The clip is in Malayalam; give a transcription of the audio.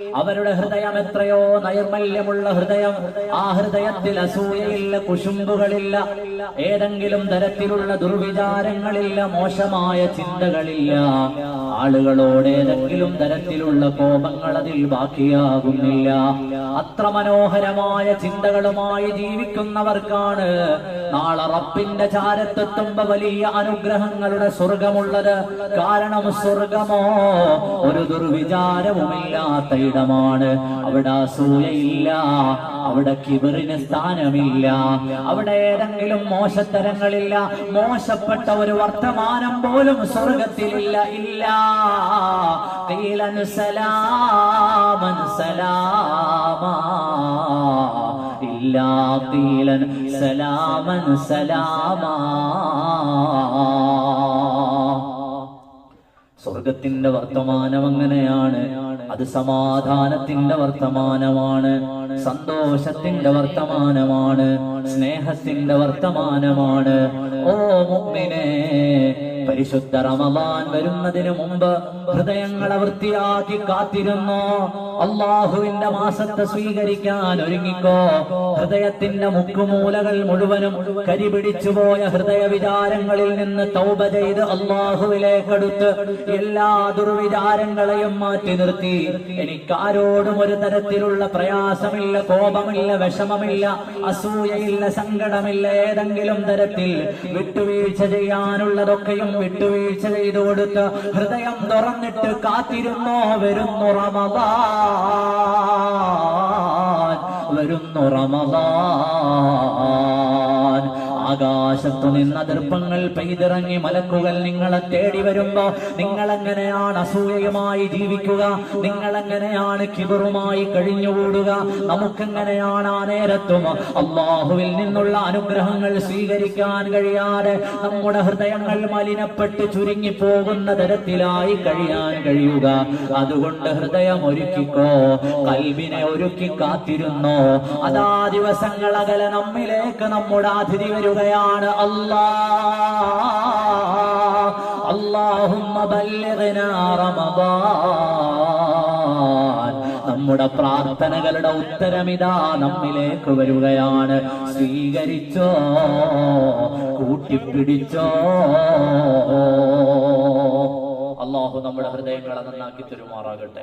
അവരുടെ ഹൃദയം എത്രയോ നൈർമല്യമുള്ള ഹൃദയം. ആ ഹൃദയത്തിൽ അസൂയയില്ല, കുശുമ്പുകളില്ല, ഏതെങ്കിലും തരത്തിലുള്ള ദുർവിചാരങ്ങളില്ല, മോശമായ ചിന്തകളില്ല. ആളുകളോട് ഏതെങ്കിലും തരത്തിലുള്ള കോപങ്ങൾ അതിൽ ബാക്കിയാകുന്നില്ല. അത്ര മനോഹരമായ ചിന്തകളുമായി ജീവിക്കുന്നവർക്കാണ് നാളെ റബ്ബിന്റെ ചാരത്തെത്തുമ്പോ വലിയ അനുഗ്രഹങ്ങളുടെ സ്വർഗമുള്ളത്. കാരണം സ്വർഗമോ ഒരു ദുർവിചാരവുമില്ലാത്ത ഇടമാണ്. അവിടെ അസൂയയില്ല, അവിടെ കിബറിന് സ്ഥാനമില്ല, അവിടെ ഏതെങ്കിലും മോശത്തരങ്ങളില്ല, മോശപ്പെട്ട ഒരു വർത്തമാനം പോലും സ്വർഗത്തിലില്ല. ഇല്ല ഖീലൻ സലാമൻ സലാമാ, ഇല്ലാ ഖീലൻ സലാമൻ സലാമാ. സ്വർഗത്തിന്റെ വർത്തമാനം അങ്ങനെയാണ്. അത് സമാധാനത്തിന്റെ വർത്തമാനമാണ്, സന്തോഷത്തിന്റെ വർത്തമാനമാണ്, സ്നേഹത്തിന്റെ വർത്തമാനമാണ്. ഓ മുഅ്മിനേ, പരിശുദ്ധ റമളാൻ വരുന്നതിന് മുമ്പ് ഹൃദയങ്ങളെ വൃത്തിയാക്കി കാത്തിരുന്നോ. അള്ളാഹുവിന്റെ മാസത്തെ സ്വീകരിക്കാൻ ഒരുങ്ങിക്കോ. ഹൃദയത്തിന്റെ മുക്കുമൂലകൾ മുഴുവനും കരിപിടിച്ചുപോയ ഹൃദയ വിചാരങ്ങളിൽ നിന്ന് തൗബ ചെയ്ത് അള്ളാഹുവിലേക്കടുത്ത് എല്ലാ ദുർവിചാരങ്ങളെയും മാറ്റി നിർത്തി. എനിക്കാരോടും ഒരു തരത്തിലുള്ള പ്രയാസമില്ല, കോപമില്ല, വിഷമമില്ല, അസൂയയില്ല, സങ്കടമില്ല. ഏതെങ്കിലും തരത്തിൽ വിട്ടുവീഴ്ച ചെയ്യാനുള്ളതൊക്കെയും വിട്ടുവീഴ്ച ചെയ്തു കൊടുത്ത് ഹൃദയം തുറന്നിട്ട് കാത്തിരുന്നോ. വരുന്നു റമളാൻ, വരുന്നു റമളാൻ. ആകാശത്തു നിന്ന് അതിർപ്പങ്ങൾ പെയ്തിറങ്ങി മലക്കുകൾ നിങ്ങളെ തേടി വരുമ്പോ നിങ്ങളെങ്ങനെയാണ് അസൂയയുമായി ജീവിക്കുക? നിങ്ങളെങ്ങനെയാണ് കിബറുമായി കഴിഞ്ഞുകൂടുക? നമുക്കെങ്ങനെയാണ് ആ നേരത്തും അള്ളാഹുവിൽ നിന്നുള്ള അനുഗ്രഹങ്ങൾ സ്വീകരിക്കാൻ കഴിയാതെ നമ്മുടെ ഹൃദയങ്ങൾ മലിനപ്പെട്ട് ചുരുങ്ങിപ്പോകുന്ന തരത്തിലായി കഴിയാൻ കഴിയുക? അതുകൊണ്ട് ഹൃദയം ഒരുക്കിക്കോ, കൽബിനെ ഒരുക്കി കാത്തിരുന്നോ. അതാ ദിവസങ്ങൾ അകലെ നമ്മിലേക്ക് നമ്മുടെ അതിഥി വരികയാണ്. അല്ലാഹുമ്മ ബല്ലിഗ്നാ റമളാൻ. നമ്മുടെ പ്രാർത്ഥനകളുടെ ഉത്തരമിതാ നമ്മിലേക്ക് വരികയാണ്. സ്വീകരിച്ചോ, കൂട്ടിപ്പിടിച്ചോ. അല്ലാഹു നമ്മുടെ ഹൃദയങ്ങളെ നന്നാക്കി തരുമാറാകട്ടെ.